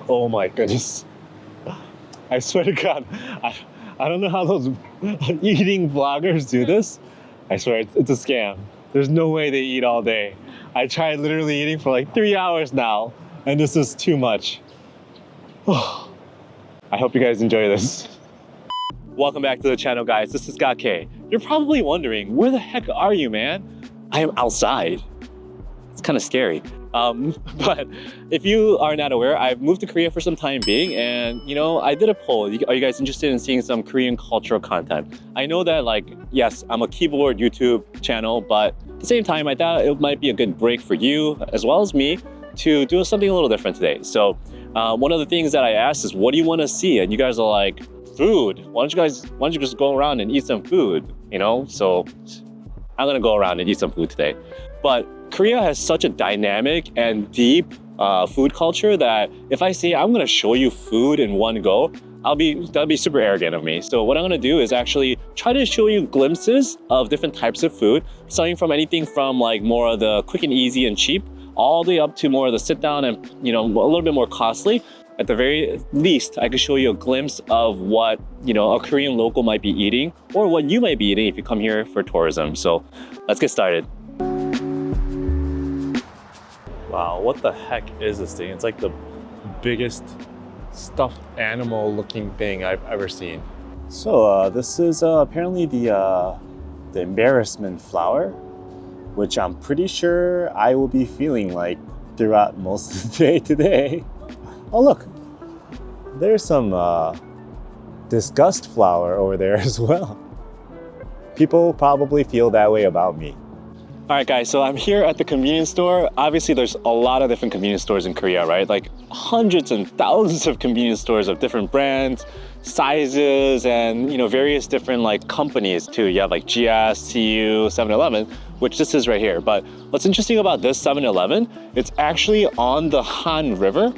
Oh my goodness. I swear to God, I don't know how those eating vloggers do this. I swear it's a scam. There's no way they eat all day. I tried literally eating for like 3 hours now, and this is too much. I hope you guys enjoy this. Welcome back to the channel, guys. This is K. You're probably wondering, where the heck are you, man? I am outside. It's kind of scary. But if you are not aware, I've moved to Korea for some time being, and you know, I did a poll. Are you guys interested in seeing some Korean cultural content? I know that, like, yes, I'm a Keybored YouTube channel, but at the same time, I thought it might be a good break for you as well as me to do something a little different today. So one of the things that I asked is, what do you want to see? And you guys are like, food. Why don't you just go around and eat some food? You know, so I'm gonna go around and eat some food today. But Korea has such a dynamic and deep food culture that if I say I'm gonna show you food in one go, that'll be super arrogant of me. So what I'm gonna do is actually try to show you glimpses of different types of food, starting from anything from like more of the quick and easy and cheap, all the way up to more of the sit down and, you know, a little bit more costly. At the very least, I could show you a glimpse of what, you know, a Korean local might be eating, or what you might be eating if you come here for tourism. So let's get started. Wow, what the heck is this thing? It's like the biggest stuffed animal looking thing I've ever seen. So this is apparently the embarrassment flower, which I'm pretty sure I will be feeling like throughout most of the day today. Oh look, there's some disgust flower over there as well. People probably feel that way about me. All right, guys, so I'm here at the convenience store. Obviously, there's a lot of different convenience stores in Korea, right? Like hundreds and thousands of convenience stores of different brands, sizes, and, you know, various different like companies too. You have like GS, TU, 7-Eleven, which this is right here. But what's interesting about this 7-Eleven, it's actually on the Han River.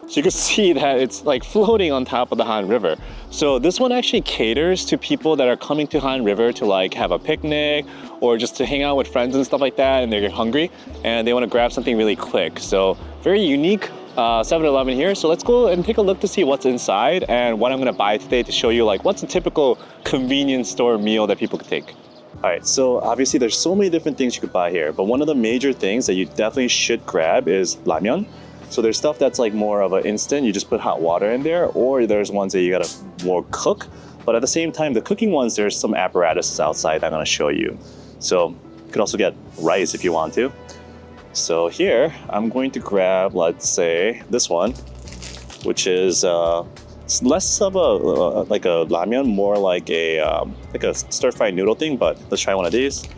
So you can see that it's like floating on top of the Han River. So this one actually caters to people that are coming to Han River to like have a picnic or just to hang out with friends and stuff like that, and they're hungry and they want to grab something really quick. So very unique 7-Eleven here. So let's go and take a look to see what's inside and what I'm gonna buy today to show you like what's a typical convenience store meal that people could take. All right, so obviously there's so many different things you could buy here, but one of the major things that you definitely should grab is ramyeon. So there's stuff that's like more of an instant, you just put hot water in there, or there's ones that you gotta more cook. But at the same time, the cooking ones, there's some apparatuses outside I'm gonna show you. So you could also get rice if you want to. So here, I'm going to grab, let's say, this one, which is it's less of a like a ramyeon, more like a stir-fried noodle thing, but let's try one of these.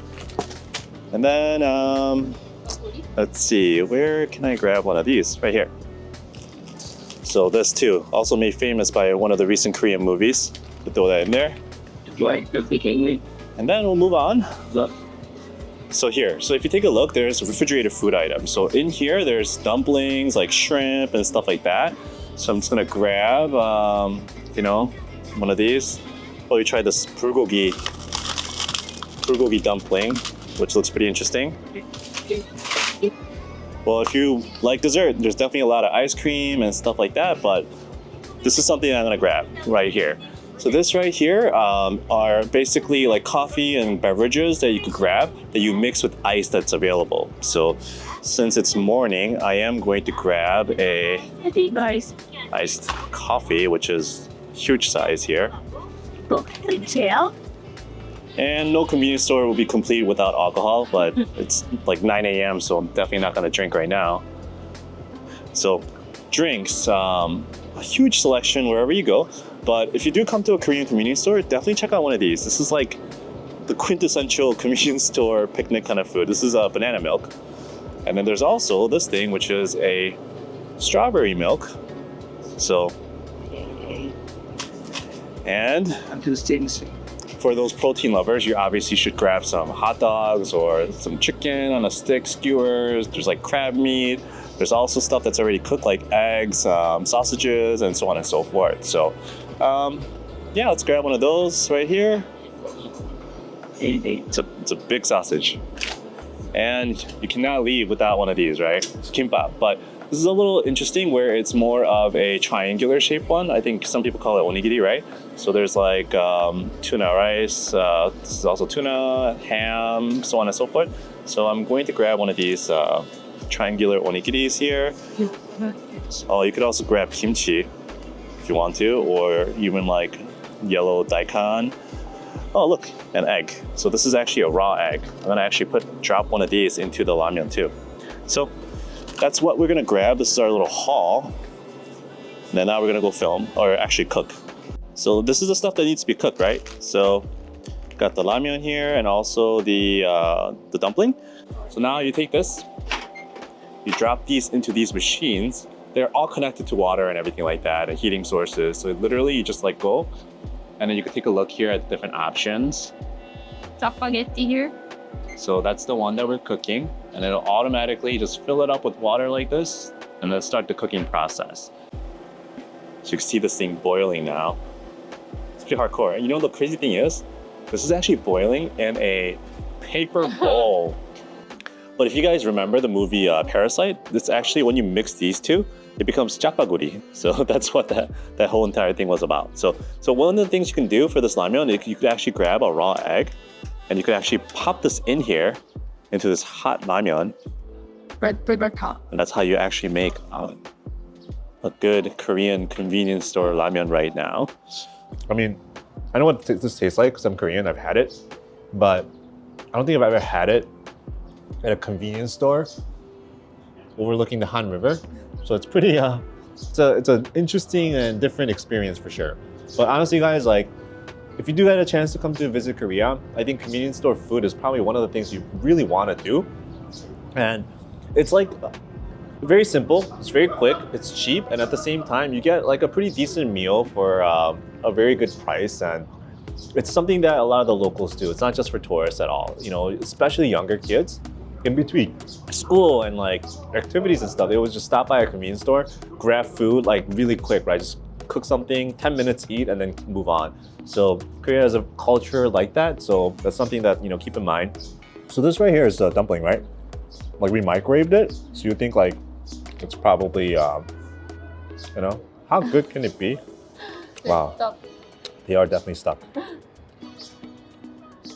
And then, let's see, where can I grab one of these? Right here. So this too, also made famous by one of the recent Korean movies. We'll throw that in there. And then we'll move on. So here, so if you take a look, there's refrigerated food items. So in here, there's dumplings, like shrimp and stuff like that. So I'm just gonna grab, you know, one of these. Well, we tried this bulgogi dumpling, which looks pretty interesting. Well, if you like dessert, there's definitely a lot of ice cream and stuff like that, but this is something I'm gonna grab right here. So this right here are basically like coffee and beverages that you could grab that you mix with ice that's available. So since it's morning, I am going to grab a iced coffee, which is huge size here. And no convenience store will be complete without alcohol, but it's like 9 a.m., so I'm definitely not gonna drink right now. So drinks, a huge selection wherever you go. But if you do come to a Korean convenience store, definitely check out one of these. This is like the quintessential convenience store picnic kind of food. This is banana milk. And then there's also this thing, which is a strawberry milk. So, and for those protein lovers, you obviously should grab some hot dogs or some chicken on a stick, skewers. There's like crab meat. There's also stuff that's already cooked, like eggs, sausages, and so on and so forth. So, yeah, let's grab one of those right here. It's a big sausage. And you cannot leave without one of these, right? It's kimbap. But This is a little interesting where it's more of a triangular shaped one. I think some people call it onigiri, right? So there's like tuna rice, this is also tuna, ham, so on and so forth. So I'm going to grab one of these triangular onigiris here. Oh, you could also grab kimchi if you want to, or even like yellow daikon. Oh, look, an egg. So this is actually a raw egg. I'm gonna actually drop one of these into the ramyeon too. So that's what we're gonna grab. This is our little haul. And then now we're gonna go film, or actually cook. So this is the stuff that needs to be cooked, right? So got the ramyeon here and also the dumpling. So now you take this, you drop these into these machines. They're all connected to water and everything like that, and heating sources. So literally you just like go, and then you can take a look here at the different options. Spaghetti here. So that's the one that we're cooking, and it'll automatically just fill it up with water like this, and then start the cooking process. So you can see this thing boiling now. It's pretty hardcore. And you know the crazy thing is, this is actually boiling in a paper bowl. But if you guys remember the movie Parasite, it's actually when you mix these two, it becomes chapaguri. So that's what that whole entire thing was about. So one of the things you can do for this ramyeon, you could actually grab a raw egg, and you could actually pop this in here into this hot ramyeon. And that's how you actually make a good Korean convenience store ramyeon right now. I mean, I know what this tastes like because I'm Korean, I've had it, but I don't think I've ever had it at a convenience store overlooking the Han River. So it's pretty, it's an interesting and different experience for sure. But honestly guys, like, if you do get a chance to come to visit Korea, I think convenience store food is probably one of the things you really want to do. And it's like very simple, it's very quick, it's cheap, and at the same time you get like a pretty decent meal for a very good price. And it's something that a lot of the locals do. It's not just for tourists at all, you know, especially younger kids. In between school and like activities and stuff, they would just stop by a convenience store, grab food like really quick, right? Just cook something, 10 minutes, eat, and then move on. So Korea has a culture like that, so that's something that, you know, keep in mind. So this right here is the dumpling, right? Like we microwaved it, so you think like it's probably, you know, how good can it be? Wow, they are definitely stuck.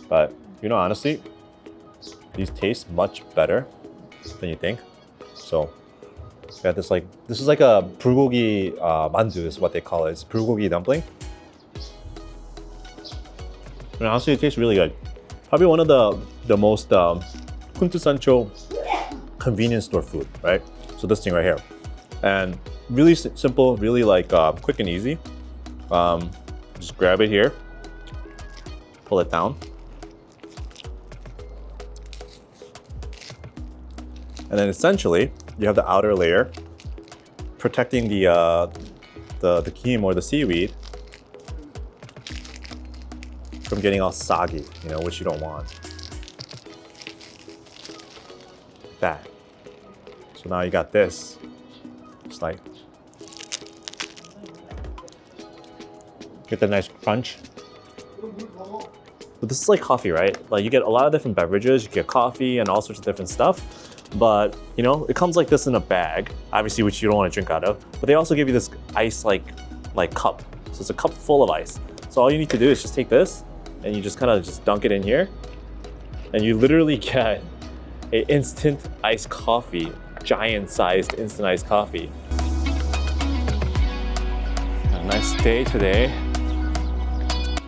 But you know, honestly, these taste much better than you think. So we got this like, this is like a bulgogi mandu is what they call it. It's bulgogi dumpling. And honestly, it tastes really good. Probably one of the most quintessential convenience store food, right? So this thing right here. And really simple, really like quick and easy. Just grab it here, pull it down. And then essentially, you have the outer layer protecting the kim or the seaweed from getting all soggy, you know, which you don't want. That. So now you got this. Just like get the nice crunch. But this is like coffee, right? Like you get a lot of different beverages. You get coffee and all sorts of different stuff. But you know, it comes like this in a bag, obviously, which you don't want to drink out of. But they also give you this ice like cup. So it's a cup full of ice. So all you need to do is just take this and you just kind of just dunk it in here, and you literally get an instant iced coffee, giant-sized instant iced coffee. A nice day today.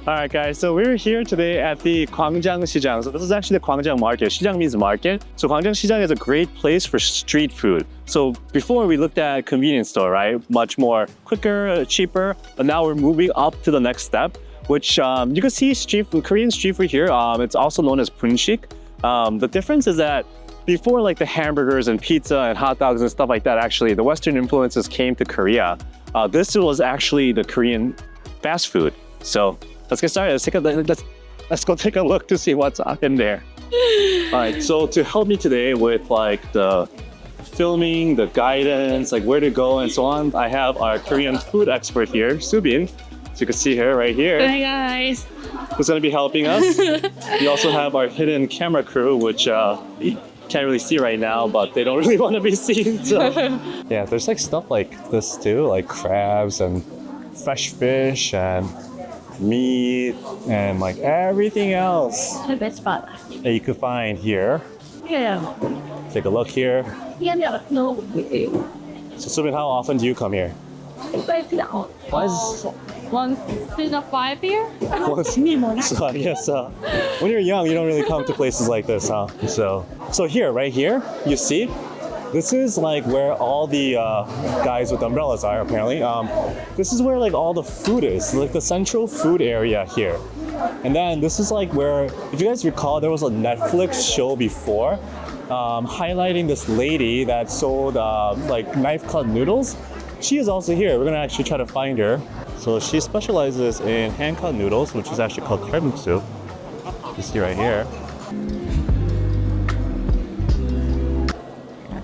All right, guys, so we're here today at the Gwangjang Sijang. So this is actually the Gwangjang market. Sijang means market. So Gwangjang Sijang is a great place for street food. So before we looked at convenience store, right? Much more quicker, cheaper. But now we're moving up to the next step, which you can see street food, Korean street food here. It's also known as bunshik. The difference is that before like the hamburgers and pizza and hot dogs and stuff like that, actually the Western influences came to Korea. This was actually the Korean fast food. So let's get started. Let's go take a look to see what's up in there. All right, so to help me today with like the filming, the guidance, like where to go and so on, I have our Korean food expert here, Subin. So you can see her right here. Hi guys. Who's gonna be helping us. We also have our hidden camera crew, which can't really see right now, but they don't really want to be seen. So. Yeah, there's like stuff like this too, like crabs and fresh fish and meat and like everything else The best spot. that you could find here. Yeah. Take a look here. Yeah, no. So, Subin, how often do you come here? Why is Once in a 5 year? So I guess when you're young, you don't really come to places like this, huh? So here, right here, you see, this is like where all the guys with umbrellas are. Apparently, this is where like all the food is, like the central food area here. And then this is like where, if you guys recall, there was a Netflix show before highlighting this lady that sold like knife cut noodles. She is also here. We're gonna actually try to find her. So she specializes in hand cut noodles, which is actually called K-BBQ. You see right here.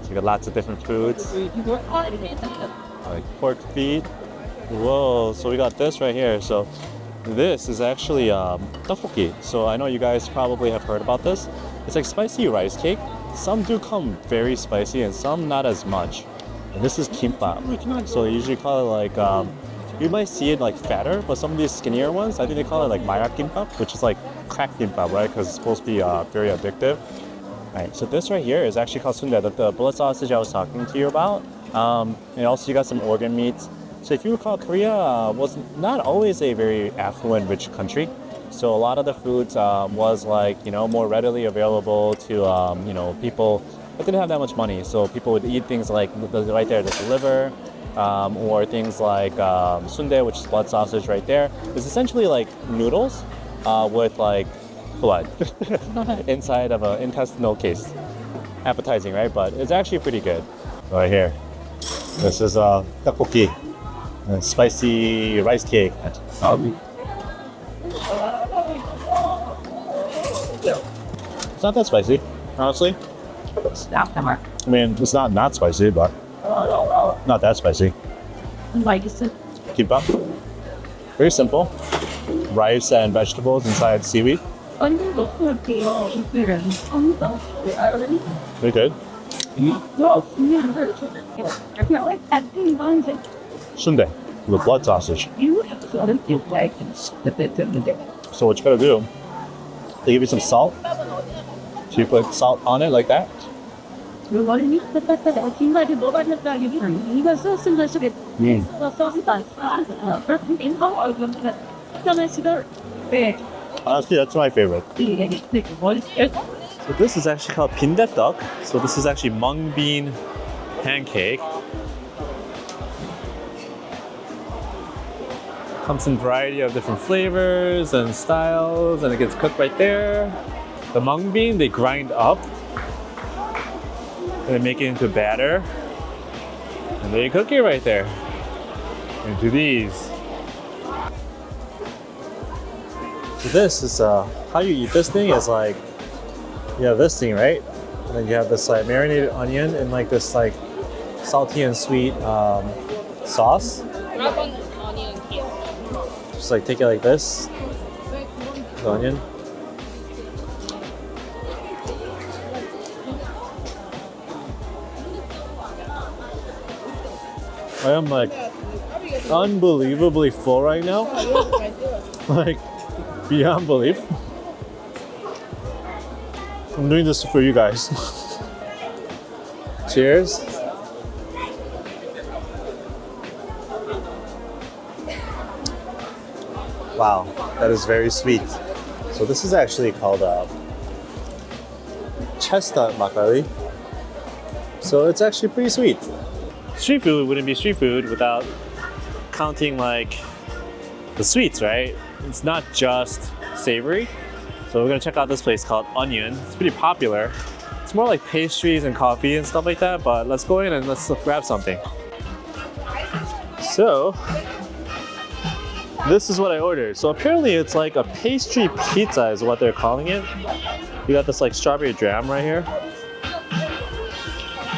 So you got lots of different foods, like pork feet. Whoa! So we got this right here. So this is actually tteokbokki. So I know you guys probably have heard about this. It's like spicy rice cake. Some do come very spicy, and some not as much. And this is kimbap. So they usually call it like, you might see it like fatter, but some of these skinnier ones, I think they call it like mayak kimbap, which is like crack kimbap, right? Because it's supposed to be very addictive. Right, so this right here is actually called sundae, the bullet sausage I was talking to you about. And also you got some organ meats. So if you recall, Korea was not always a very affluent, rich country. So a lot of the foods was like, you know, more readily available to, you know, people that didn't have that much money. So people would eat things like right there, the liver, or things like sundae, which is blood sausage right there. It's essentially like noodles with like blood inside of an intestinal case. Appetizing, right? But it's actually pretty good. Right here. This is tteokbokki, spicy rice cake. It's not that spicy, honestly. I mean, it's not spicy, but not that spicy. Kimbap. Very simple. Rice and vegetables inside seaweed. Very good. Sundae with blood sausage. So what you gotta do, they give you some salt. So you put salt on it like that. Honestly, that's my favorite. So this is actually called 빈대떡. So this is actually mung bean pancake. Comes in a variety of different flavors and styles, and it gets cooked right there. The mung bean, they grind up and they make it into batter. And they cook it right there into these. So this is how you eat this thing is like, you have this thing, right? And then you have this like marinated onion and like this like salty and sweet sauce. Just like take it like this, the onion. I am like unbelievably full right now. Like beyond belief. I'm doing this for you guys. Cheers. Wow, that is very sweet. So this is actually called chestnut makgeolli. So it's actually pretty sweet. Street food wouldn't be street food without counting like the sweets, right? It's not just savory. So we're gonna check out this place called Onion. It's pretty popular. It's more like pastries and coffee and stuff like that, but let's go in and let's grab something. So, this is what I ordered. So apparently it's like a pastry pizza is what they're calling it. You got this like strawberry jam right here.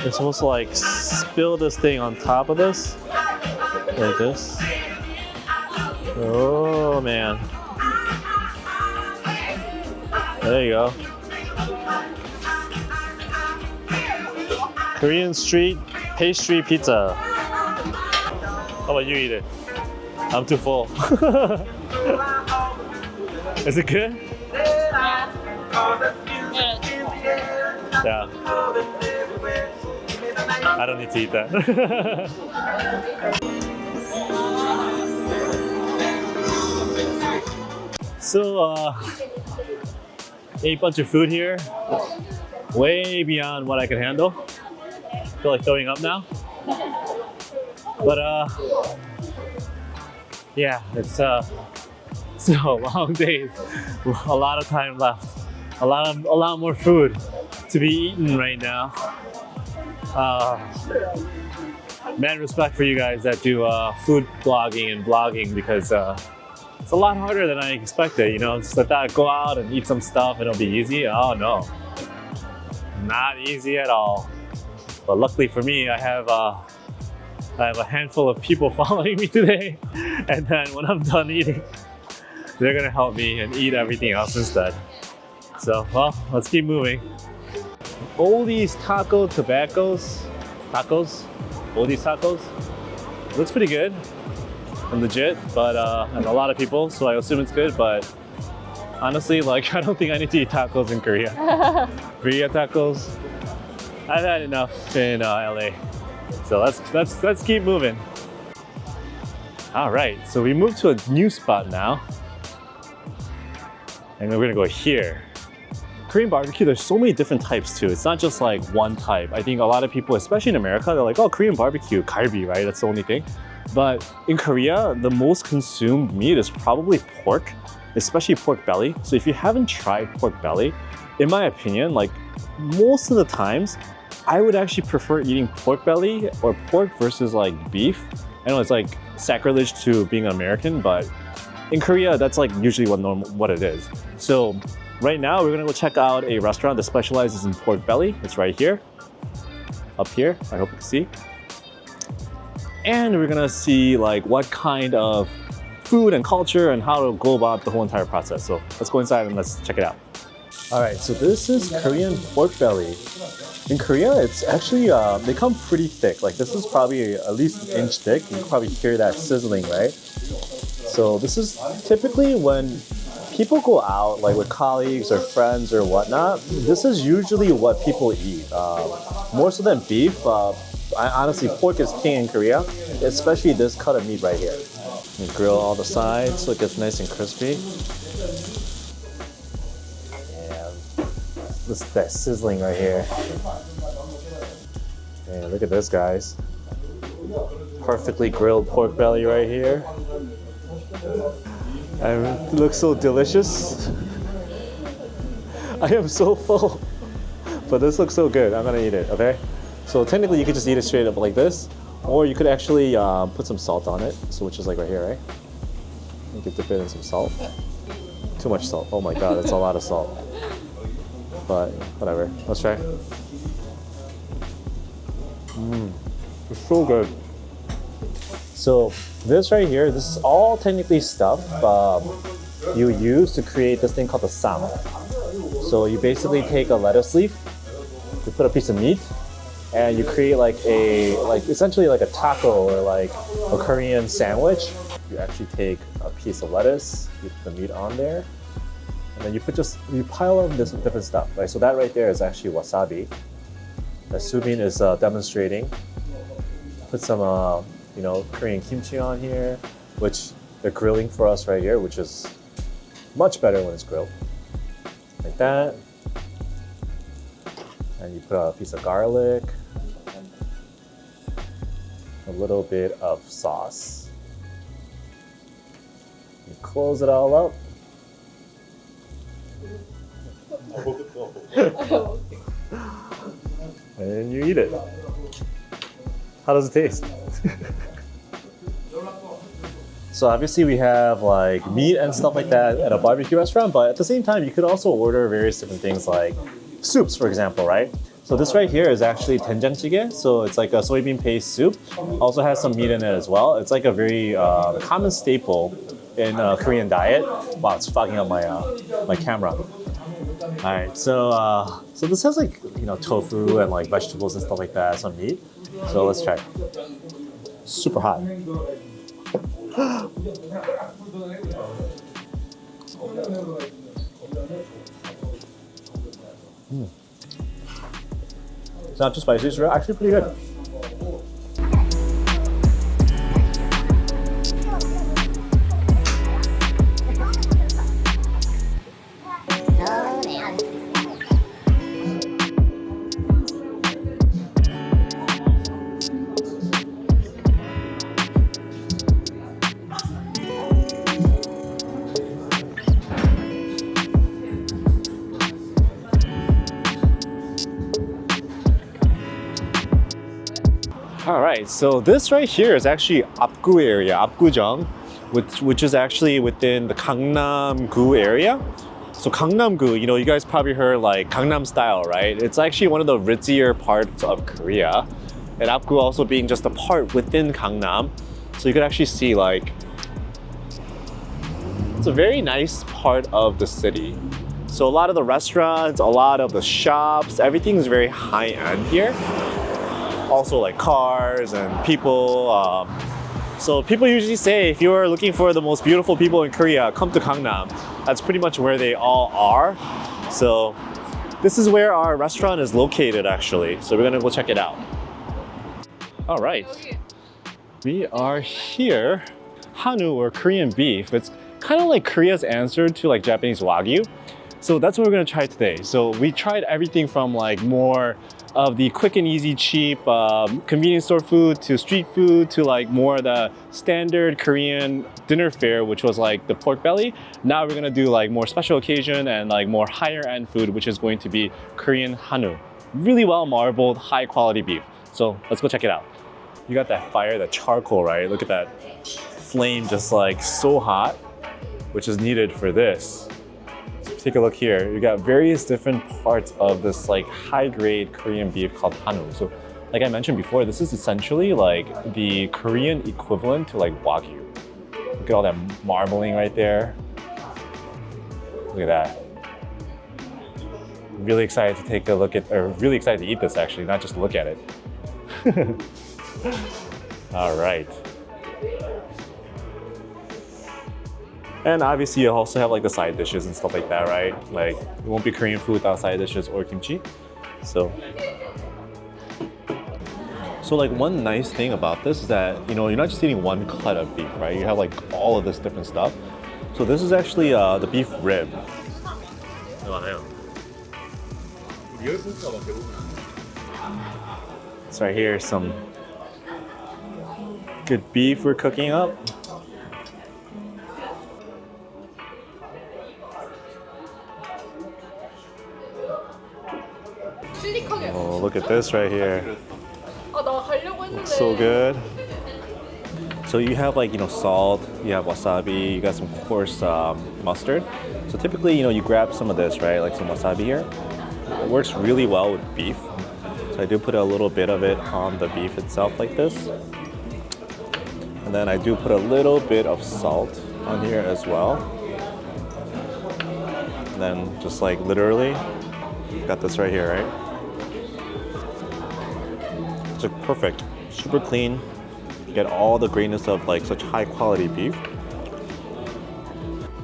You're supposed to like spill this thing on top of this. Like this. Oh man. There you go. Korean street pastry pizza. How about you eat it? I'm too full. Is it good? Yeah. I don't need to eat that. So, ate a bunch of food here. Way beyond what I can handle. Feel like throwing up now. But yeah, it's still long days. A lot of time left. A lot more food to be eaten right now. Man, respect for you guys that do food blogging and vlogging, because it's a lot harder than I expected. You know, just let that go out and eat some stuff and it'll be easy. Oh no, not easy at all. But luckily for me, I have a handful of people following me today, and then when I'm done eating, they're gonna help me and eat everything else instead. So, well, let's keep moving. All these tacos, all these tacos, looks pretty good and legit, but and a lot of people, so I assume it's good. But honestly, like, I don't think I need to eat tacos in Korea. Korea tacos, I've had enough in LA. So let's keep moving. All right, so we moved to a new spot now, and we're gonna go here. Korean barbecue, there's so many different types too. It's not just like one type. I think a lot of people, especially in America, they're like, oh, Korean barbecue, galbi, right? That's the only thing. But in Korea, the most consumed meat is probably pork, especially pork belly. So if you haven't tried pork belly, in my opinion, like most of the times, I would actually prefer eating pork belly or pork versus like beef. I know it's like sacrilege to being an American, but in Korea, that's like usually what it is. So right now, we're gonna go check out a restaurant that specializes in pork belly. It's right here, up here, I hope you can see. And we're gonna see like what kind of food and culture and how to go about the whole entire process. So let's go inside and let's check it out. All right, so this is Korean pork belly. In Korea, it's actually, they come pretty thick. Like this is probably at least an inch thick. You can probably hear that sizzling, right? So this is typically when people go out like with colleagues or friends or whatnot, this is usually what people eat. More so than beef. Honestly, pork is king in Korea, especially this cut of meat right here. You grill all the sides so it gets nice and crispy. And that sizzling right here. And look at this, guys. Perfectly grilled pork belly right here. And it looks so delicious. I am so full, but this looks so good. I'm gonna eat it, okay? So technically you could just eat it straight up like this, or you could actually put some salt on it, so which is like right here, right? You could dip it in some salt. Too much salt, oh my God, it's a lot of salt. But whatever, let's try. It's so good. So this right here, this is all technically stuff you use to create this thing called the sam. So you basically take a lettuce leaf, you put a piece of meat, and you create essentially like a taco or like a Korean sandwich. You actually take a piece of lettuce, you put the meat on there, and then you pile on this different stuff, right? So that right there is actually wasabi. That Subin is demonstrating. Put some Korean kimchi on here, which they're grilling for us right here, which is much better when it's grilled. Like that. And you put a piece of garlic, a little bit of sauce. You close it all up. And you eat it. How does it taste? So obviously we have like meat and stuff like that at a barbecue restaurant, but at the same time you could also order various different things like soups, for example, right? So this right here is actually 된장찌개, so it's like a soybean paste soup. Also has some meat in it as well. It's like a very common staple in Korean diet. Wow, it's fogging up my camera. All right, so this has like tofu and like vegetables and stuff like that, some meat. So let's try it. Super hot. It's not too spicy. It's actually pretty good. All right, so this right here is actually Apgu area, Apgujeong, which is actually within the Gangnam-gu area. So Gangnam-gu, you guys probably heard like Gangnam style, right? It's actually one of the ritzier parts of Korea. And Apgu also being just a part within Gangnam. So you could actually see like, it's a very nice part of the city. So a lot of the restaurants, a lot of the shops, everything is very high-end here. Also like cars and people. So people usually say if you're looking for the most beautiful people in Korea, come to Gangnam. That's pretty much where they all are. So this is where our restaurant is located actually. So we're gonna go check it out. All right, we are here. Hanwoo, or Korean beef. It's kind of like Korea's answer to like Japanese Wagyu. So that's what we're gonna try today. So we tried everything from like more of the quick and easy, cheap convenience store food to street food to like more of the standard Korean dinner fare, which was like the pork belly. Now we're gonna do like more special occasion and like more higher end food, which is going to be Korean Hanwoo. Really well marbled, high quality beef. So let's go check it out. You got that fire, that charcoal, right? Look at that flame, just like so hot, which is needed for this. Take a look here. You got various different parts of this like high-grade Korean beef called Hanwoo. So like I mentioned before, this is essentially like the Korean equivalent to like Wagyu. Look at all that marbling right there. Look at that. Really excited to take a look at, or really excited to eat this actually, not just look at it. All right. And obviously you also have like the side dishes and stuff like that, right? Like it won't be Korean food without side dishes or kimchi. So like one nice thing about this is that, you're not just eating one cut of beef, right? You have like all of this different stuff. So this is actually the beef rib. So right here, some good beef we're cooking up. Oh, look at this right here. Looks so good. So you have like, salt, you have wasabi, you got some coarse mustard. So typically, you grab some of this, right? Like some wasabi here. It works really well with beef. So I do put a little bit of it on the beef itself like this. And then I do put a little bit of salt on here as well. And then just like literally, got this right here, right? It's like perfect, super clean. You get all the greatness of like such high quality beef.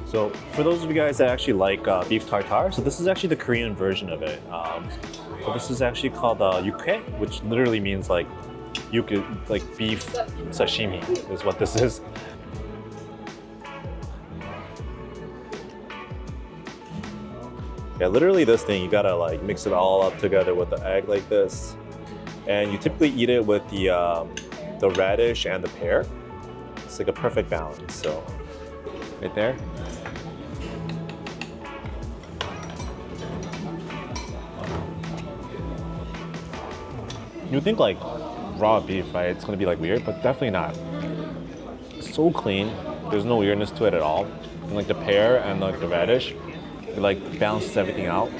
So for those of you guys that actually like beef tartare, so this is actually the Korean version of it. So this is actually called yukke, which literally means like like beef sashimi is what this is. Yeah, literally this thing, you gotta like mix it all up together with the egg like this. And you typically eat it with the radish and the pear. It's like a perfect balance, so right there. You think like raw beef, right? It's gonna be like weird, but definitely not. It's so clean. There's no weirdness to it at all. And like the pear and like the radish, it like balances everything out.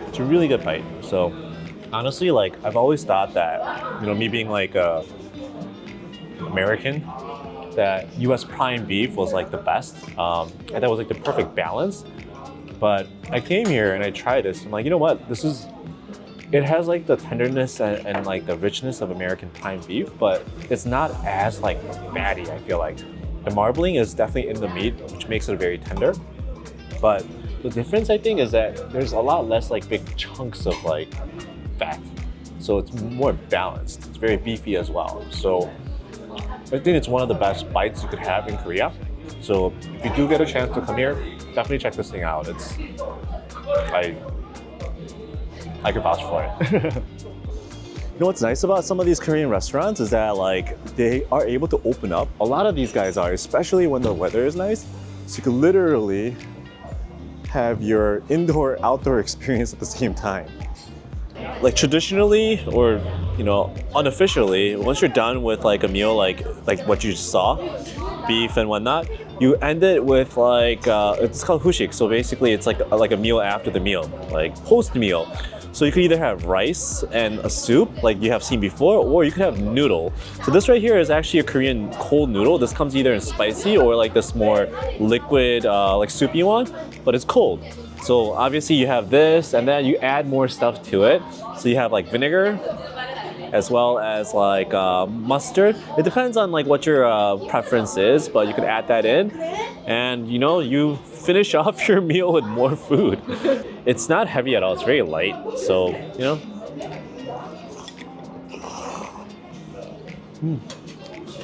It's a really good bite. So honestly, like I've always thought that, me being like American, that US prime beef was like the best. And that was like the perfect balance. But I came here and I tried this. I'm like, you know what? It has like the tenderness and like the richness of American prime beef, but it's not as like fatty, I feel like. The marbling is definitely in the meat, which makes it very tender. But the difference, I think, is that there's a lot less like big chunks of like fat. So it's more balanced. It's very beefy as well. So I think it's one of the best bites you could have in Korea. So if you do get a chance to come here, definitely check this thing out. I could vouch for it. You know what's nice about some of these Korean restaurants is that like they are able to open up. A lot of these guys are, especially when the weather is nice. So you can literally have your indoor-outdoor experience at the same time. Like traditionally, or you know, unofficially, once you're done with like a meal like what you just saw, beef and whatnot, you end it with like it's called hushik. So basically, it's like a meal after the meal, like post meal. So you could either have rice and a soup, like you have seen before, or you could have noodle. So this right here is actually a Korean cold noodle. This comes either in spicy or like this more liquid, like soupy one, but it's cold. So obviously you have this, and then you add more stuff to it. So you have like vinegar, as well as like mustard. It depends on like what your preference is, but you could add that in, and you know, you finish off your meal with more food. It's not heavy at all. It's very light. So you know,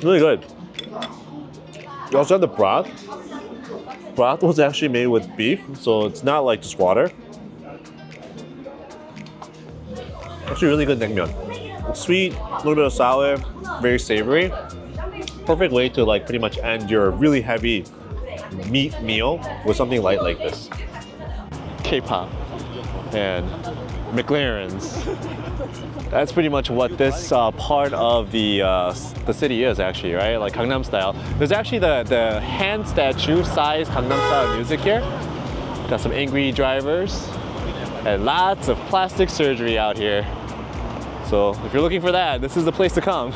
really good. You also have the broth. Broth was actually made with beef, so it's not like just water. Actually, really good naengmyeon. It's sweet, a little bit of sour, very savory. Perfect way to like pretty much end your really heavy meat meal with something light like this. K-pop and McLaren's. That's pretty much what this part of the city is actually, right? Like Gangnam style. There's actually the hand statue size Gangnam style music here. Got some angry drivers and lots of plastic surgery out here. So if you're looking for that, this is the place to come.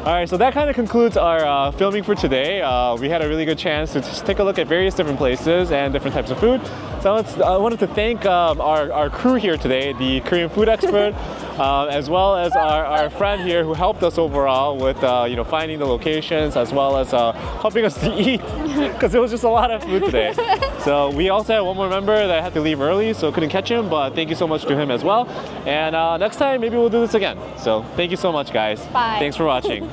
All right, so that kind of concludes our filming for today. We had a really good chance to just take a look at various different places and different types of food. So I wanted to thank our crew here today, the Korean food expert, as well as our friend here who helped us overall with you know, finding the locations, as well as helping us to eat, because it was just a lot of food today. So we also had one more member that had to leave early, so couldn't catch him, but thank you so much to him as well. And next time, maybe we'll do this again. So thank you so much, guys. Bye. Thanks for watching.